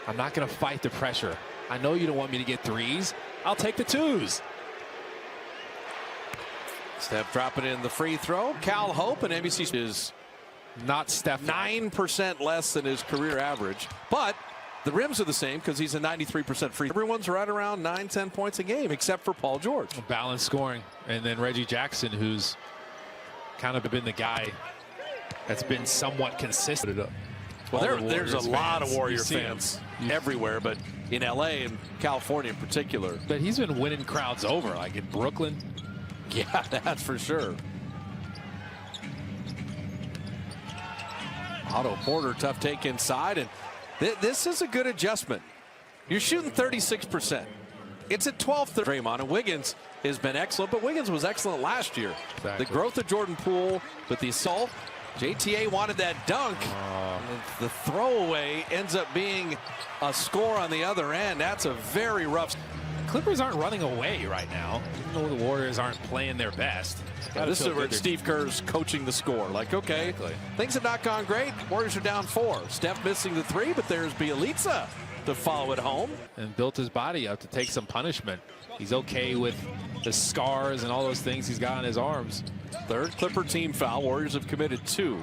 I'm not going to fight the pressure. I know you don't want me to get threes. I'll take the twos. Steph dropping in the free throw. Cal Hope and NBC is not Steph. 9% less than his career average, but the rims are the same because he's a 93% free. Everyone's right around 9-10 points a game except for Paul George. Balanced scoring. And then Reggie Jackson, who's kind of been the guy that's been somewhat consistent. Well, there's a lot of Warrior fans everywhere, but in LA and California in particular. But he's been winning crowds over, like in Brooklyn. Yeah, that's for sure. Otto Porter, tough take inside, and this is a good adjustment. You're shooting 36%. It's at 12. Draymond and Wiggins has been excellent, but Wiggins was excellent last year. Exactly. The growth of Jordan Poole, but the assault. JTA wanted that dunk. The throwaway ends up being a score on the other end. That's a very rough. Clippers aren't running away right now, even though the Warriors aren't playing their best. This is where Steve Kerr's coaching the score. Like, okay, exactly. Things have not gone great. Warriors are down 4. Steph missing the 3, but there's Bjelica to follow it home. And built his body up to take some punishment. He's okay with the scars and all those things he's got on his arms. Third Clipper team foul. Warriors have committed 2.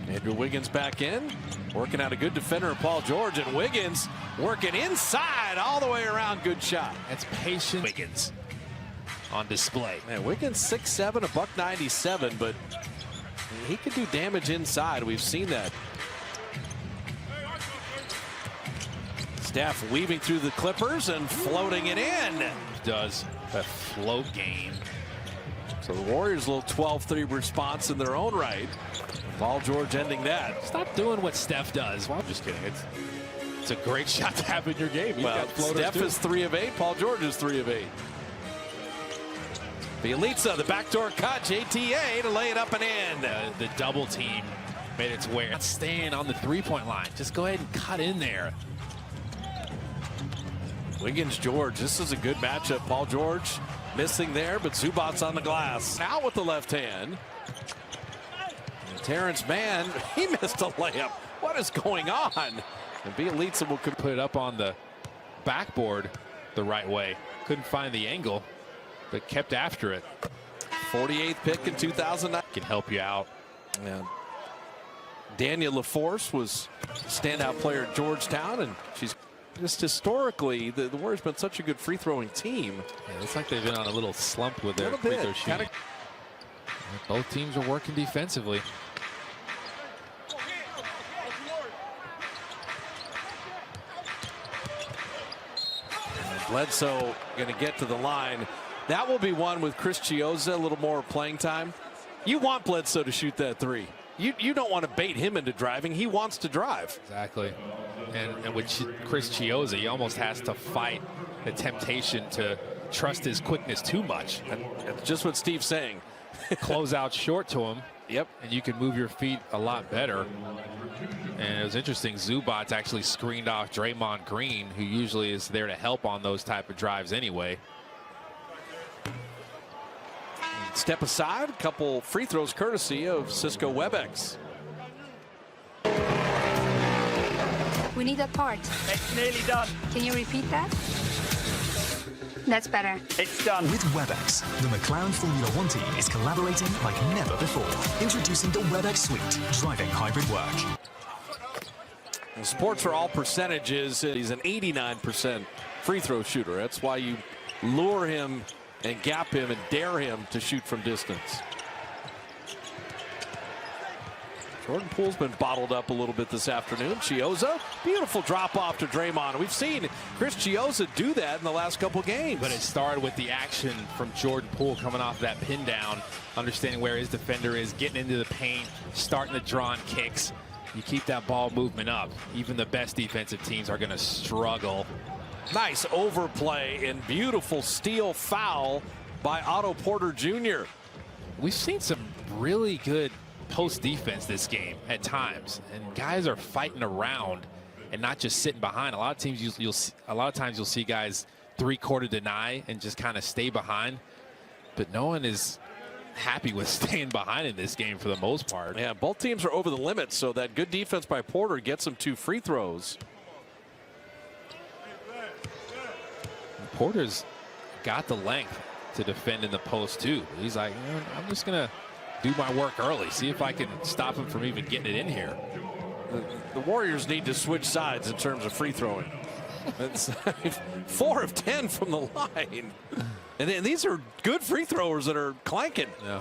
Andrew Wiggins back in, working out a good defender in Paul George, and Wiggins working inside all the way around. Good shot. That's patient Wiggins on display. Man, Wiggins 6'7", $197, but he can do damage inside. We've seen that. Steph weaving through the Clippers and floating it in. Does that float game. So the Warriors a little 12-3 response in their own right. Paul George ending that. Stop doing what Steph does. Well, I'm just kidding. It's a great shot to have in your game. Well, Steph is 3 of 8. Paul George is 3 of 8. Bjelica, the backdoor cut. JTA to lay it up and in. The double team made its way. Not staying on the three-point line. Just go ahead and cut in there. Wiggins, George. This is a good matchup. Paul George missing there, but Zubac's on the glass. Now with the left hand. And Terrence Mann, he missed a layup. What is going on? And Bjelica will put it up on the backboard the right way. Couldn't find the angle, but kept after it. 48th pick in 2009. Can help you out. Yeah. Danielle LaForce was standout player at Georgetown, and she's just historically, the Warriors been such a good free throwing team. Yeah, it's like they've been on a little slump with their free throw shooting. Both teams are working defensively. Bledsoe going to get to the line. That will be one with Chris Chiozza, a little more playing time. You want Bledsoe to shoot that 3. You don't want to bait him into driving. He wants to drive. Exactly. And with Chris Chiozza, he almost has to fight the temptation to trust his quickness too much. That's just what Steve's saying. Close out short to him. Yep. And you can move your feet a lot better. And it was interesting. Zubac actually screened off Draymond Green, who usually is there to help on those type of drives anyway. Step aside, a couple free throws courtesy of Cisco WebEx. We need that part. It's nearly done. Can you repeat that? That's better. It's done. With WebEx, the McLaren Formula One team is collaborating like never before. Introducing the WebEx Suite, driving hybrid work. Sports for all percentages. He's an 89% free throw shooter. That's why you lure him and gap him and dare him to shoot from distance. Jordan Poole's been bottled up a little bit this afternoon. Chiozza, beautiful drop off to Draymond. We've seen Chris Chiozza do that in the last couple games. But it started with the action from Jordan Poole coming off that pin down, understanding where his defender is, getting into the paint, starting to draw on kicks. You keep that ball movement up. Even the best defensive teams are going to struggle. Nice overplay and beautiful steal foul by Otto Porter Jr. We've seen some really good post defense this game at times, and guys are fighting around and not just sitting behind. A lot of teams a lot of times you'll see guys three-quarter deny and just kind of stay behind, but no one is happy with staying behind in this game for the most part. Yeah, both teams are over the limit, so that good defense by Porter gets them 2 free throws. Porter's got the length to defend in the post too. He's like, I'm just gonna do my work early, see if I can stop him from even getting it in here. The Warriors need to switch sides in terms of free throwing. It's 4 of 10 from the line. And these are good free throwers that are clanking. Yeah.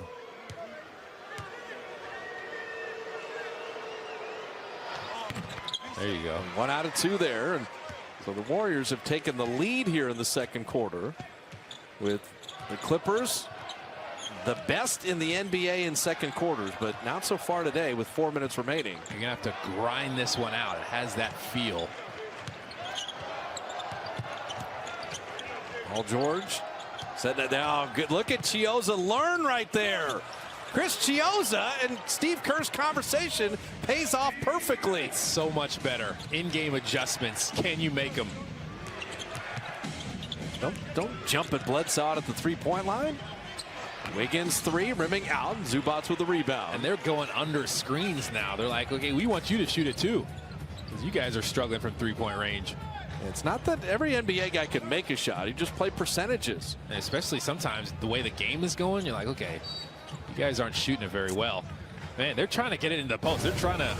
There you go. 1 out of 2 there. And so the Warriors have taken the lead here in the second quarter, with the Clippers the best in the NBA in second quarters, but not so far today with 4 minutes remaining. You're gonna have to grind this one out. It has that feel. Paul George said that now. Good look at Chiozza learn right there. Chris Chiozza and Steve Kerr's conversation pays off perfectly. So much better. In-game adjustments. Can you make them? Don't jump at Bledsoe out at the three-point line. Wiggins 3, rimming out. Zubac with the rebound. And they're going under screens now. They're like, okay, we want you to shoot it too, because you guys are struggling from three-point range. It's not that every NBA guy can make a shot. You just play percentages. And especially sometimes the way the game is going, you're like, okay, you guys aren't shooting it very well. Man, they're trying to get it into the post. They're trying to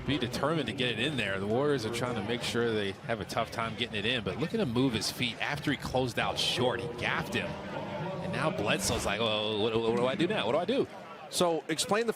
be determined to get it in there. The Warriors are trying to make sure they have a tough time getting it in. But look at him move his feet after he closed out short. He gaffed him. And now Bledsoe's like, oh, what do I do now? What do I do? So explain the